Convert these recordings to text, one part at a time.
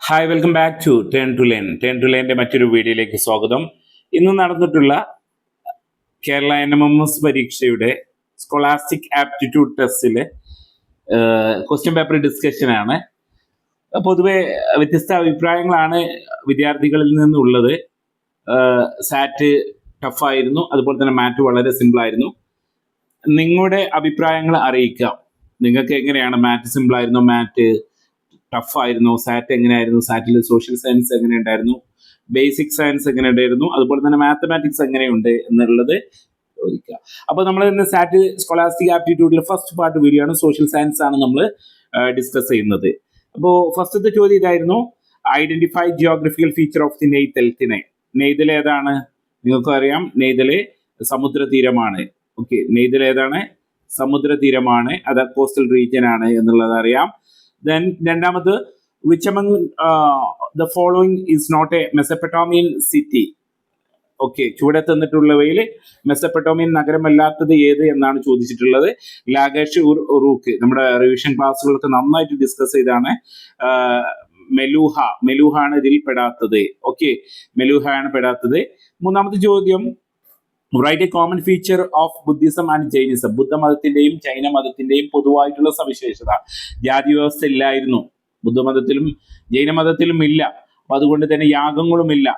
Hi, welcome back to turn to ലേൻ്റെ മറ്റൊരു വീഡിയോയിലേക്ക് സ്വാഗതം. ഇന്ന് നടന്നിട്ടുള്ള കേരള NMMS പരീക്ഷയുടെ സ്കോളാസ്റ്റിക് ആപ്റ്റിറ്റ്യൂഡ് ടെസ്റ്റിലെ ക്വസ്റ്റ്യൻ പേപ്പർ ഡിസ്കഷനാണ്. പൊതുവെ വ്യത്യസ്ത അഭിപ്രായങ്ങളാണ് വിദ്യാർത്ഥികളിൽ നിന്നുള്ളത്. സാറ്റ് ടഫായിരുന്നു, അതുപോലെ തന്നെ മാറ്റ് വളരെ സിമ്പിളായിരുന്നു. നിങ്ങളുടെ അഭിപ്രായങ്ങൾ അറിയിക്കാം. നിങ്ങൾക്ക് എങ്ങനെയാണ്? മാറ്റ് സിമ്പിളായിരുന്നോ? മാറ്റ് ടഫായിരുന്നു? സാറ്റ് എങ്ങനെയായിരുന്നു? സാറ്റിൽ സോഷ്യൽ സയൻസ് എങ്ങനെയുണ്ടായിരുന്നു? ബേസിക് സയൻസ് എങ്ങനെ ഉണ്ടായിരുന്നു? അതുപോലെ തന്നെ മാത്തമാറ്റിക്സ് എങ്ങനെയുണ്ട് എന്നുള്ളത് ചോദിക്കുക. അപ്പോൾ നമ്മൾ ഇന്ന് സാറ്റ് സ്കോളാസ്റ്റിക് ആപ്റ്റിറ്റ്യൂഡിലെ ഫസ്റ്റ് പാർട്ട് വീഡിയോ ആണ്. സോഷ്യൽ സയൻസ് ആണ് നമ്മൾ ഡിസ്കസ് ചെയ്യുന്നത്. അപ്പോൾ ഫസ്റ്റത്തെ ചോദ്യം ഇതായിരുന്നു: identify geographical feature of the Neithal. Neithal ഏതാണ്? നിങ്ങൾക്ക് അറിയാം, നെയ്തല് സമുദ്ര തീരമാണ്. ഓക്കെ, നെയ്തൽ ഏതാണ്? സമുദ്ര തീരമാണ്. അത് കോസ്റ്റൽ റീജിയൻ ആണ് എന്നുള്ളത് അറിയാം. Then രണ്ടാമത്, which among the following is not a Mesopotamian city? Okay, ചുവടെ തന്നിട്ടുള്ളവയിൽ മെസപ്പൊട്ടോമിയൻ നഗരമല്ലാത്തത് ഏത് എന്നാണ് ചോദിച്ചിട്ടുള്ളത്. ലാഗേഷ് ഉറൂക്ക് നമ്മുടെ റിവിഷൻ ക്ലാസ്സുകളൊക്കെ നന്നായിട്ട് ഡിസ്കസ് ചെയ്താണ്. മെലൂഹ ആണ് ഇതിൽ പെടാത്തത്. ഓക്കെ, മെലൂഹ ആണ് പെടാത്തത്. മൂന്നാമത്തെ ചോദ്യം, write a common feature of Buddhism and Jainism. ബുദ്ധമതത്തിന്റെയും ജൈന മതത്തിന്റെയും പൊതുവായിട്ടുള്ള സവിശേഷത. ജാതി വ്യവസ്ഥ ഇല്ലായിരുന്നു, ബുദ്ധമതത്തിലും ജൈനമതത്തിലും ഇല്ല. അപ്പൊ അതുകൊണ്ട് തന്നെ യാഗങ്ങളും ഇല്ല.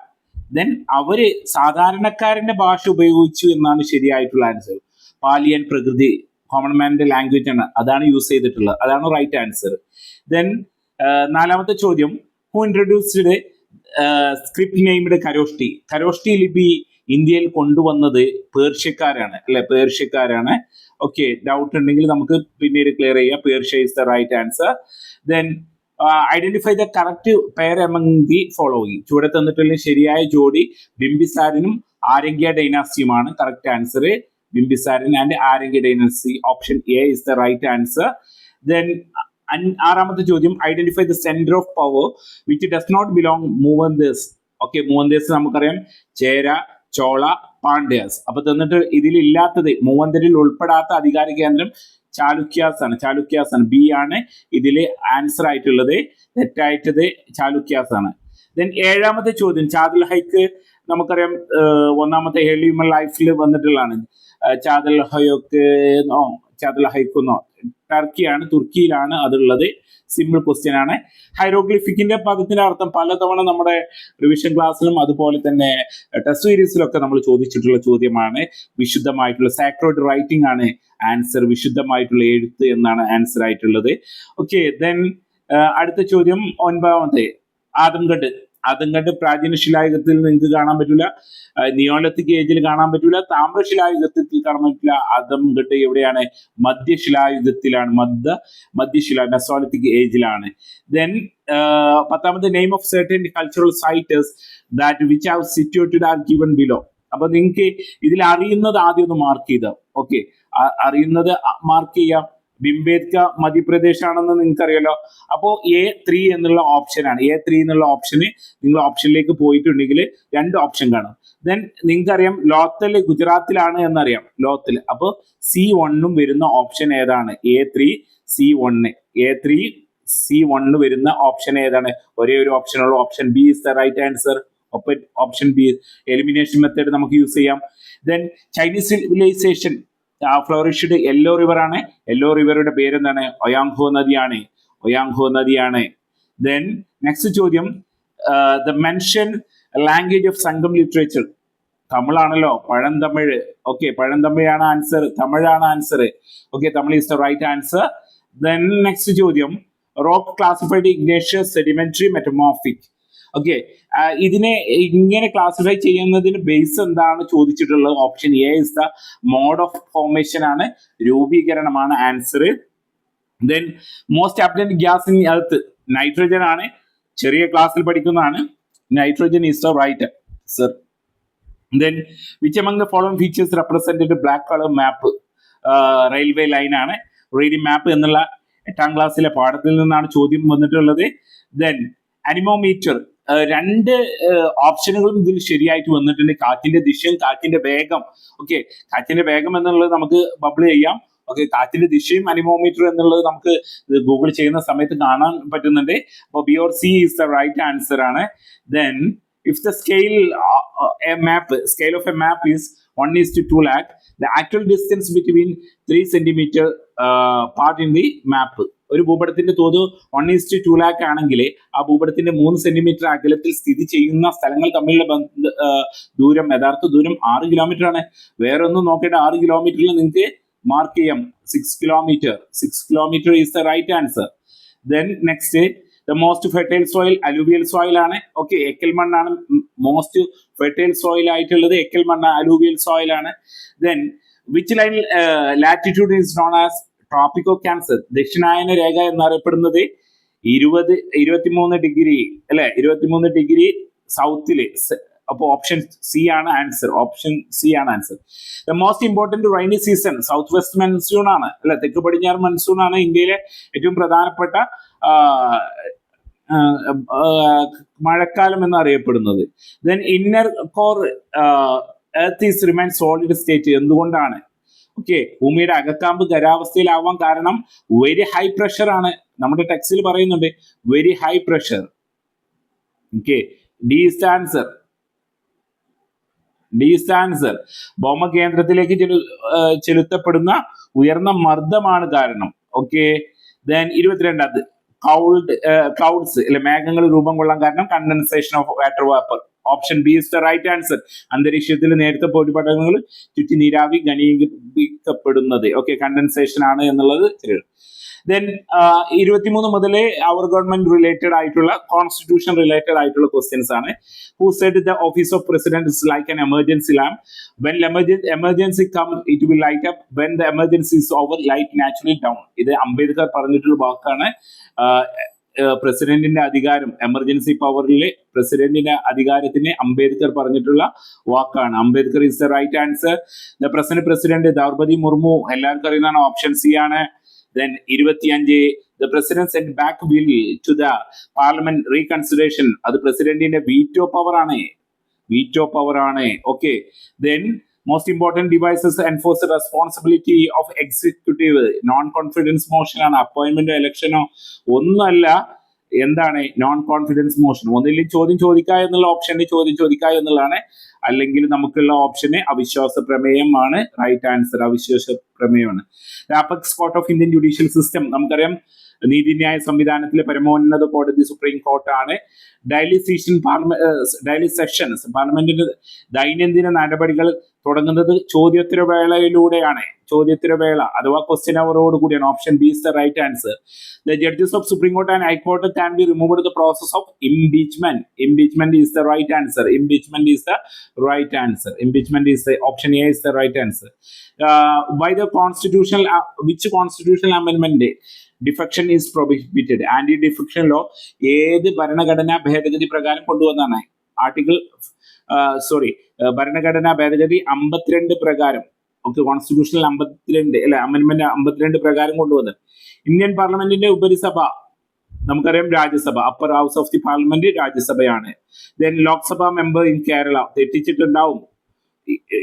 ദെൻ അവര് സാധാരണക്കാരന്റെ ഭാഷ ഉപയോഗിച്ചു എന്നാണ് ശരിയായിട്ടുള്ള ആൻസർ. പാലിയൻ പ്രകൃതി, കോമൺ മാന്റെ ലാംഗ്വേജ് ആണ്, അതാണ് യൂസ് ചെയ്തിട്ടുള്ളത്. അതാണ് റൈറ്റ് ആൻസർ. ദെൻ നാലാമത്തെ ചോദ്യം, ഹു ഇൻട്രൊഡ്യൂസ്ഡ് സ്ക്രിപ്റ്റ് നെയ്മഡ് കരോഷ്ടി ലിപി ഇന്ത്യയിൽ കൊണ്ടുവന്നത് പേർഷ്യക്കാരാണ്, അല്ലെ? പേർഷ്യക്കാരാണ്. ഓക്കെ, ഡൗട്ട് ഉണ്ടെങ്കിൽ നമുക്ക് പിന്നീട് ക്ലിയർ ചെയ്യാം. Persia is the right answer. Then identify the correct pair among the following. ചുവടെ തന്നിട്ടുള്ള ശരിയായ ജോഡി ബിംബിസാരനും ആരംഗ്യ ഡൈനാസ്റ്റിയുമാണ്. Correct answer Bimbisara and Haryanka dynasty. Option A is the right answer. Then ആറാമത്തെ ചോദ്യം, identify the center of power which does not belong മൂവന്തേഴ്സ്. ഓക്കെ, മൂവന്തേഴ്സ് നമുക്കറിയാം, ചേര, ചോള, പാണ്ഡ്യാസ്. അപ്പൊ തന്നിട്ട് ഇതിലില്ലാത്തത്, മൂവന്തരിൽ ഉൾപ്പെടാത്ത അധികാര കേന്ദ്രം ചാലുക്യാസ് ആണ്. ബി ആണ് ഇതില് ആൻസർ ആയിട്ടുള്ളത്. തെറ്റായിട്ടത് ചാലുക്യാസ് ആണ്. ദെൻ ഏഴാമത്തെ ചോദ്യം, ചാദൽ ഹൈക്ക് നമുക്കറിയാം, ഒന്നാമത്തെ ഏർലി ഹ്യൂമൻ ലൈഫിൽ വന്നിട്ടുള്ളതാണ്. ചാദൽ ഹൈക്കുന്നോ ടർക്കിയാണ്, തുർക്കിയിലാണ് അതുള്ളത്. സിമ്പിൾ ക്വസ്റ്റ്യൻ ആണ്. ഹൈറോഗ്ലിഫിക്കിന്റെ പദത്തിന്റെ അർത്ഥം പലതവണ നമ്മുടെ റിവിഷൻ ക്ലാസ്സിലും അതുപോലെ തന്നെ ടെസ്റ്റ് സീരീസിലൊക്കെ നമ്മൾ ചോദിച്ചിട്ടുള്ള ചോദ്യമാണ്. വിശുദ്ധമായിട്ടുള്ള സാക്രഡ് റൈറ്റിംഗ് ആണ് ആൻസർ. വിശുദ്ധമായിട്ടുള്ള എഴുത്ത് എന്നാണ് ആൻസർ ആയിട്ടുള്ളത്. ഓക്കെ, ദെൻ അടുത്ത ചോദ്യം, ഒൻപതാമത്തെ, ആദംഗഡ് പ്രാചീന ശിലായുഗത്തിൽ നിങ്ങൾക്ക് കാണാൻ പറ്റില്ല, നിയോലിത്തിക് ഏജിൽ കാണാൻ പറ്റില്ല, താമ്രശിലായുഗത്തിൽ കാണാൻ പറ്റില്ല. ആദംഗഡ് എവിടെയാണ്? മധ്യശിലായുഗത്തിലാണ്. മെസോലിത്തിക് ഏജിലാണ്. ദെൻ പത്താമത്തെ, name of certain cultural sites that which have situated are given below. അപ്പൊ നിങ്ങൾക്ക് ഇതിൽ അറിയുന്നത് ആദ്യം ഒന്ന് മാർക്ക് ചെയ്താൽ. ഓക്കെ, അറിയുന്നത് മാർക്ക് ചെയ്യാം. ബിംബേദ്ക മധ്യപ്രദേശ് ആണെന്ന് നിങ്ങൾക്ക് അറിയാലോ. അപ്പോൾ A3 എന്നുള്ള ഓപ്ഷനാണ്. A3 എന്നുള്ള ഓപ്ഷന് നിങ്ങൾ ഓപ്ഷനിലേക്ക് പോയിട്ടുണ്ടെങ്കിൽ രണ്ട് ഓപ്ഷൻ കാണും. ദെൻ നിങ്ങൾക്കറിയാം ലോത്തൽ ഗുജറാത്തിലാണ് എന്നറിയാം, ലോത്തൽ. അപ്പോൾ C1 വരുന്ന ഓപ്ഷൻ ഏതാണ്? A3 C1 വരുന്ന ഓപ്ഷൻ ഏതാണ്? ഒരേ ഒരു ഓപ്ഷനുള്ള option B is the right answer. Option B. Elimination method നമുക്ക് യൂസ് ചെയ്യാം. Then Chinese civilization flourished yellow river ആണ്. യെല്ലോ റിവറുടെ പേരെന്താണ്? ഒയാങ്ഹോ നദിയാണ്. ദെൻ നെക്സ്റ്റ് ചോദ്യം, the mention language of Sangam literature. തമിഴാണല്ലോ, പഴന്തമിഴ്. ഓക്കെ, പഴന്തമിഴാണ് ആൻസർ, തമിഴാണ് answer. Okay, Tamil is the right answer. Then next ചോദ്യം, rock classified igneous sedimentary metamorphic. Okay, ഇതിനെ ഇങ്ങനെ ക്ലാസിഫൈ ചെയ്യുന്നതിന് ബേസ് എന്താണ് ചോദിച്ചിട്ടുള്ളത്? Option A is the mode of formation ആണ്, രൂപീകരണമാണ് answer. Then most abundant gas in earth, nitrogen ആണ്. ചെറിയ ക്ലാസ്സിൽ പഠിക്കുന്നതാണ്. Nitrogen is the right answer. Then which among the following features represented black color map? Railway line ആണ്. Railway map എന്നുള്ള 8ാം ക്ലാസ്സിലെ പാഠത്തിൽ നിന്നാണ് ചോദ്യം വന്നിട്ടുള്ളത്. ദെൻ അനിമോമീറ്റർ, രണ്ട് ഓപ്ഷനുകളും ഇതിൽ ശരിയായിട്ട് വന്നിട്ടുണ്ട്. കാറ്റിന്റെ ദിശയും കാറ്റിന്റെ വേഗം. ഓക്കെ, കാറ്റിന്റെ വേഗം എന്നുള്ളത് നമുക്ക് ബബിൾ ചെയ്യാം. ഓക്കെ, കാറ്റിന്റെ ദിശയും അനിമോമീറ്റർ എന്നുള്ളത് നമുക്ക് ഗൂഗിൾ ചെയ്യുന്ന സമയത്ത് കാണാൻ പറ്റുന്നുണ്ട്. അപ്പോൾ B or C is the right answer ആണ്. Then if the scale of a map is 1:2 lakh, the actual distance between 3 centimeter part in the map. ഒരു ഭൂപടത്തിന്റെ തോത് 1:2 lakh ആണെങ്കിൽ ആ ഭൂപടത്തിന്റെ 3 സെന്റിമീറ്റർ അകലത്തിൽ സ്ഥിതി ചെയ്യുന്ന സ്ഥലങ്ങൾ തമ്മിലുള്ള ദൂരം, യഥാർത്ഥ ദൂരം 6 കിലോമീറ്റർ ആണ്. വേറെ ഒന്നും നോക്കേണ്ട, 6 കിലോമീറ്ററിൽ നിങ്ങൾക്ക് മാർക്ക് ചെയ്യാം 6 kilometre. 6 kilometre is the right answer. Then next, the most fertile soil alluvial soil ആണ്. ഓക്കെ, എക്കൽ മണ്ണാണ് മോസ്റ്റ് ഫെർട്ടൈൽ സോയിൽ ആയിട്ടുള്ളത്. എക്കൽ മണ്ണ് അലൂവിയൽ സോയിൽ ആണ്. Then which line latitude is known as tropic of cancer? ദക്ഷിണായന രേഖ എന്നറിയപ്പെടുന്നത് 23 ഡിഗ്രി അല്ലെ, 23 ഡിഗ്രി സൗത്തില്. അപ്പോൾ ഓപ്ഷൻ സി ആണ് ആൻസർ. ഓപ്ഷൻ സി ആണ് answer. The most important rainy season south west monsoon ആണ് അല്ലെ, തെക്ക് പടിഞ്ഞാറ് മൺസൂൺ ആണ് ഇന്ത്യയിലെ ഏറ്റവും പ്രധാനപ്പെട്ട മഴക്കാലം എന്നറിയപ്പെടുന്നത്. Then inner core earth is remain solid state. എന്തുകൊണ്ടാണ്? ഓക്കെ, ഭൂമിയുടെ അകക്കാമ്പ് ഖരാവസ്ഥയിലാവാൻ കാരണം വെരി ഹൈ പ്രഷർ ആണ്. നമ്മുടെ ടെക്സ്റ്റിൽ പറയുന്നുണ്ട് very high pressure. Okay, D is answer. D is answer. ഭൗമകേന്ദ്രത്തിലേക്ക് ചെലുത്തപ്പെടുന്ന ഉയർന്ന മർദ്ദമാണ് കാരണം. ഓക്കെ, ദെൻ 22 ക്ലൗഡ്സ് അല്ലെ, മേഘങ്ങൾ രൂപം കൊള്ളാൻ കാരണം condensation of water vapour. Option B is the right answer. അന്തരീക്ഷത്തിൽ നേരത്തെ പൊടിപടലങ്ങൾ ചുറ്റി നീരാവി ഘനീകരിക്കപ്പെടുന്നത്. ഓക്കെ, കണ്ടൻസേഷൻ ആണ് എന്നുള്ളത് ശരിയാണ്. ദെൻ 23 മുതൽ അവർ ഗവൺമെന്റ് റിലേറ്റഡ് ആയിട്ടുള്ള കോൺസ്റ്റിറ്റ്യൂഷൻ റിലേറ്റഡ് ആയിട്ടുള്ള ക്വസ്റ്റ്യൻസ് ആണ്. Who said the office of president is like an emergency lamp. When emergency come it will light up. When the emergency is over light naturally down. ഇത് അംബേദ്കർ പറഞ്ഞിട്ടുള്ള വാക്കാണ്. പ്രസിഡന്റിന്റെ അധികാരം, emergency പവറിലെ പ്രസിഡന്റിന്റെ അധികാരത്തിന് അംബേദ്കർ പറഞ്ഞിട്ടുള്ള വാക്കാണ്. Ambedkar is the right answer. The present president Draupadi Murmu, എല്ലാവർക്കും അറിയുന്നതാണ്. ഓപ്ഷൻ സി ആണ്. Then 25, the president sent back bill to the parliament reconsideration. അത് പ്രസിഡന്റിന്റെ വീറ്റോ പവർ ആണ്. വീറ്റോ പവർ ആണ്. Okay, then most important devices enforce the responsibility of executive. Non confidence motion ആണ്. അപ്പോയിന്റ്മെന്റോ ഇലക്ഷനോ ഒന്നല്ല. എന്താണ് നോൺ കോൺഫിഡൻസ് മോഷൻ? ഒന്നില്ലെങ്കിൽ ചോദ്യം ചോദിക്കുക എന്നുള്ള ഓപ്ഷനിൽ ചോദ്യം ചോദിക്കുക എന്നുള്ളതാണ്. അല്ലെങ്കിൽ നമുക്കുള്ള ഓപ്ഷന് അവിശ്വാസ പ്രമേയമാണ് റൈറ്റ് ആൻസർ. അവിശ്വാസ പ്രമേയമാണ്. Apex court of Indian judicial system നമുക്കറിയാം, നീതിന്യായ സംവിധാനത്തിലെ പരമോന്നത കോടതി സുപ്രീം കോർട്ടാണ്. ഡെയിലി സെഷൻസ് പാർലമെന്റിന്റെ ദൈനംദിന നടപടികൾ തുടങ്ങുന്നത് ചോദ്യോത്തരവേളയിലൂടെയാണ്. ചോദ്യോത്തരവേള അഥവാ ക്വസ്റ്റ്യൻ അവറോട് കൂടിയാണ്. Option B is the right answer. The judges of supreme court and high court can be removed the process of impeachment. Impeachment is the right answer. Impeachment is the right answer. Impeachment is the option A is the right answer. By the constitutional which constitutional amendment defection is prohibited? Anti defection law ഏത് ഭരണഘടനാ ഭേദഗതി പ്രകാരം കൊണ്ടുവന്നാണ്? ഭരണഘടനാ ഭേദഗതി 52 പ്രകാരം. Okay, constitutional 52 അല്ലെ, amendment 52 പ്രകാരം കൊണ്ടുവന്നത്. ഇന്ത്യൻ പാർലമെന്റിന്റെ ഉപരിസഭ നമുക്കറിയാം Rajya Sabha. Upper house of the parliament രാജ്യസഭയാണ്. Then Lok Sabha member in Kerala തെറ്റിച്ചിട്ടുണ്ടാവും.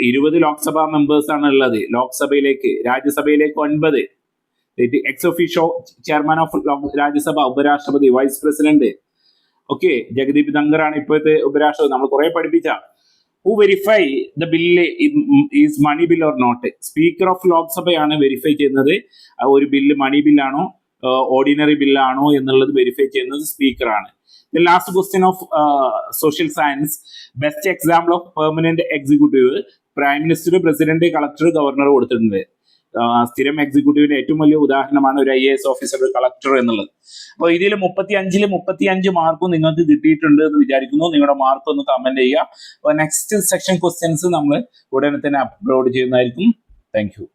20 ലോക്സഭാ മെമ്പേഴ്സ് ആണ് ഉള്ളത് ലോക്സഭയിലേക്ക്. രാജ്യസഭയിലേക്ക് 9. Ex officio chairman of Rajya Sabha, ഉപരാഷ്ട്രപതി, vice president. Okay, Jagdeep Dhankhar ആണ് ഇപ്പോഴത്തെ ഉപരാഷ്ട്രപതി. നമ്മൾ കുറെ പഠിപ്പിച്ച. Who verify the bill is money bill or not? Speaker of ലോക്സഭയാണ് വെരിഫൈ ചെയ്യുന്നത് ഒരു ബില്ല് മണി ബില്ലാണോ ഓർഡിനറി ബില്ലാണോ എന്നുള്ളത് വെരിഫൈ ചെയ്യുന്നത് സ്പീക്കറാണ്. The last question of social science, best example of permanent executive. Prime minister, president, collector, governor കൊടുത്തിട്ടുണ്ട്. സ്ഥിരം എക്സിക്യൂട്ടീവിന്റെ ഏറ്റവും വലിയ ഉദാഹരണമാണ് ഒരു IAS ഓഫീസർ, കളക്ടർ എന്നുള്ളത്. അപ്പോൾ ഇതിൽ 35 മാർക്കും നിങ്ങൾക്ക് കിട്ടിയിട്ടുണ്ട് എന്ന് വിചാരിക്കുന്നു. നിങ്ങളുടെ മാർക്ക് ഒന്ന് കമന്റ് ചെയ്യുക. അപ്പോൾ നെക്സ്റ്റ് സെക്ഷൻ ക്വസ്റ്റ്യൻസ് നമ്മൾ ഉടനെ തന്നെ അപ്ലോഡ് ചെയ്യുന്നതായിരിക്കും. Thank you.